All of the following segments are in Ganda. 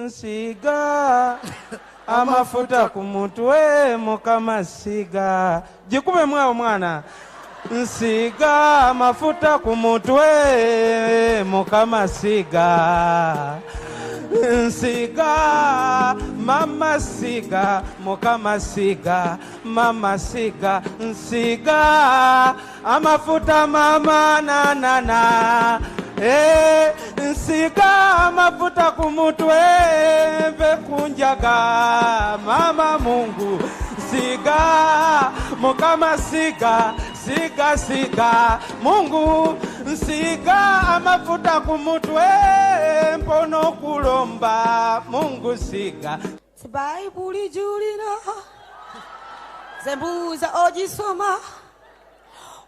nsiga amafuta ku mutwe Mukama siga. Jikube mwa mwana. Nsiga amafuta ku mutwe Mukama siga. Nsiga mama siga Mukama siga. Mama siga nsiga amafuta mama na na na. Nsiga amafuta ku mutwe kunjaga mama Mungu siga Mukama siga. Siga siga Mungu nsiga amafuta ku mutwe mpono kulomba Mungu siga. Baibuli julina zembuza ogisoma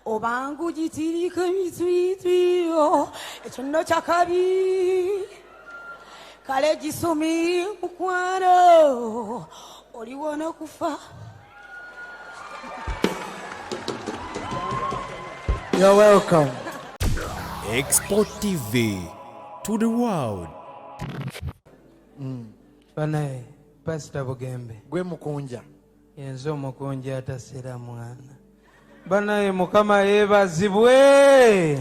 obangu gitirika mitwitwiyo ekyono kyakabi kale gisomire mukwano oliwona kufa. You're welcome. Export TV to the world. Banaye Pastor Bugembe Gwe mukunja. yenzo mukunja atasera mwana. Banaye Mukama yebazibwe.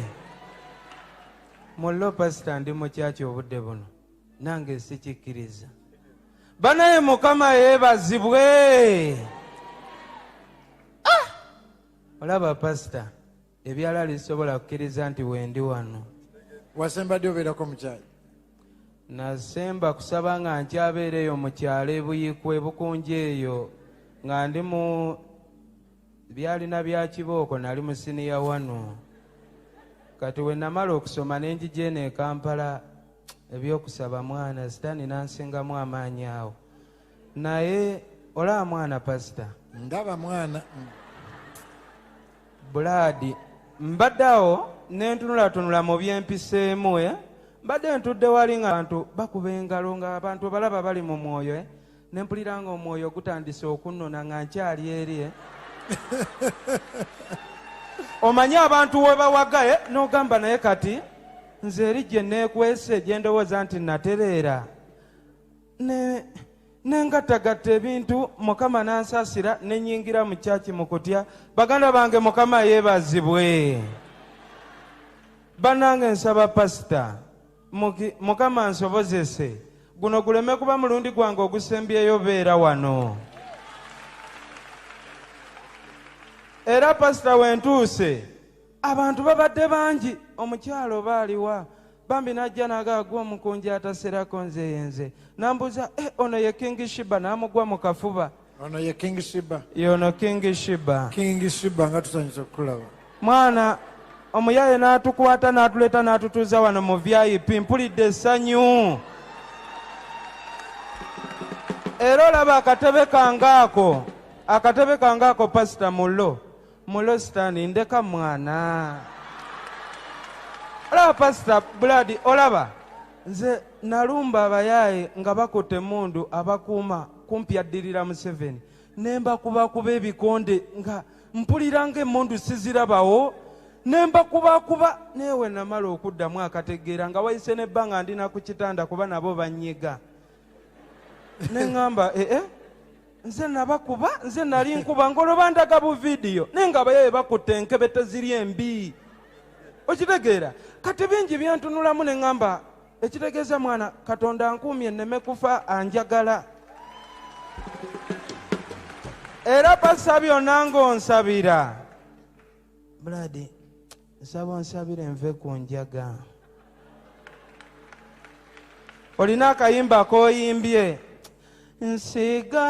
Mullo Pastor ndi mu kyaki obudde buno nange sikikiriza. Banaye Mukama yebazibwe. Olaba Pastor ebyala lisobola kukkiriza nti wendi wano. Wasemba dio obeerako mukyali. Nasemba kusaba nga nkyabeereyo mu kyalo ebuyikwe bukunja eyo nga ndi mu byalina bya kibooko nali mu siniya wano. Kati we namala okusoma ne njija eno e Kampala ebyokusaba mwana sitaani nansingamu amaanyi awo. Naye olaba mwana Pastor. Ndaba mwana. Buladi mbadde awo nentunulatunula mu byempiseemu mbadde ntudde wali nga abantu bakuba engalo nga abantu balaba bali mu mwoyo nempulira nga omwoyo gutandise okunnona nga nkyali eri omanyi abantu we bawaga n'ogamba naye kati nze eri gye neekwese gye ndowooza nti natereera nengattagatta ebintu Mukama nansaasira nenyingira mu kyaki mu kutya. Baganda bange Mukama yeebazibwe. Bannange nsaba Pastor Mukama nsobozese guno guleme kuba mulundi gwange ogusembyeyo beera wano. Era Pastor wentuuse abantu babadde bangi omukyalo baaliwa bambi najja nagagwa omukunja ataserako nze yenze nambuza ono ye King Shiba namugwa mu kafuba. Ono ye King Shiba. Yono King Shiba. King Shiba nga tusanyusa okulaba. Mwana omuyaye n'atukwata n'atuleeta n'atutuuza wano mu VIP mpulidde essanyu. Era olaba akatebe kangaako Pastor Mullo sitaani ndeka mwana. Olaba Pastor Blood olaba nze nalumba abayaye nga bakutte mundu abakuuma kumpi addirira mu 7 nembakubakuba ebikonde nga mpulira ng'emmundu sizirabawo nembakubakuba newe namala okuddamu akategeera nga wayise nebbanga ndina ku kitanda kuba nabo banyiga neŋŋamba nze nabakuba nze nali nkuba ngoloba ndaga bu vidiyo naye nga abayaye bakutte enkebete ziri embi okitegeera. Kati bingi byantunulamu neŋŋamba ekitegeeza mwana Katonda nkuumye nneme kufa anjagala. Era Pastor byonna ng'onsabira Bradi nsaba onsabire nve ku njaga. Olina akayimba k'oyimbye nsiga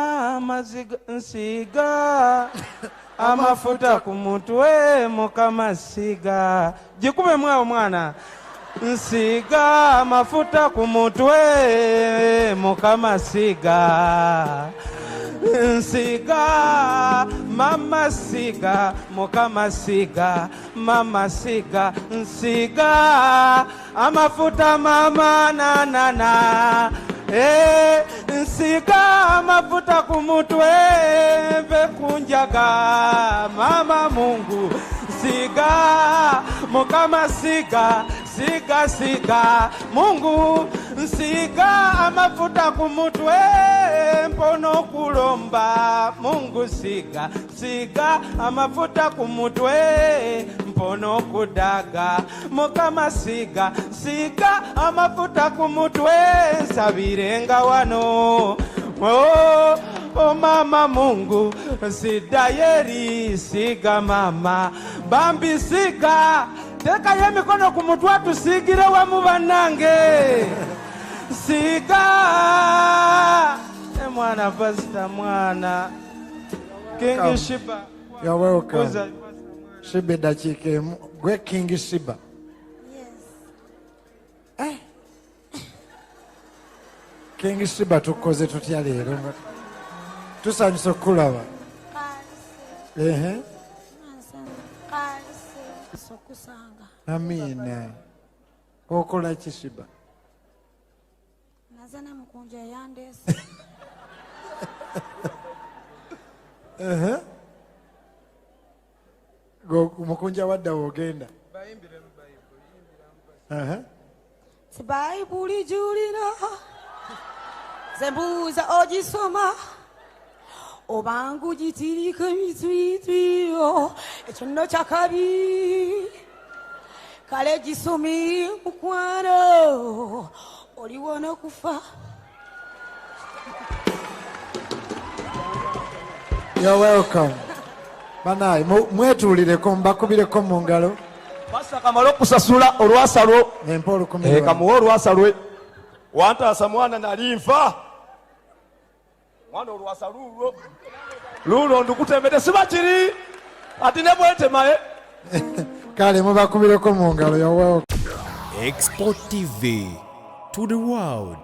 amafuta ku mutwe Mukama siga. Jikube mwa mwana. Nsiga amafuta ku mutwe Mukama siga. Nsiga mama siga Mukama siga. Mama siga nsiga amafuta mama na na na. Nsiga amafuta ku mutwe kunjaga mama Mungu siga Mukama siga. Siga siga Mungu nsiga amafuta ku mutwe mpono kulomba Mungu siga amafuta ku mutwe mpono kudaga Mukama siga amafuta ku mutwe sabirenga wano oh mama Mungu sidayeri siga mama bambi siga teka ye mikono ku mutwe tusigire wa mubanange siga mwana pastor mwana King Shiba. You're welcome. Shiba dakika gwe King Shiba. Yes. King Shiba tukoze tutya leero tusanyusa okulaba. Sokusanga. Amina. Okola ki Shiba? Nazana mukunja yandese. Go mukunja wadda wogenda. Si Bayibuli julina. Zembuza ogisoma. Obangu jitirika mitwitwiyo. Ekyono kyakabi. Kale gisumi mukwano. Oliwona kufa. You're welcome. Banayi mwetulireko mbakubireko mu ngalo. Pasa kamalo kusasula olwasalo. Empolo kumira. Kamuwa olwasalwe. Wantasa mwana nalimfa. Mwana olwasalulo. Lulo ndukutembede sibakiri. Ati ne bwetemaye. Kale mubakubireko mu ngalo. You're welcome. Export TV to the world.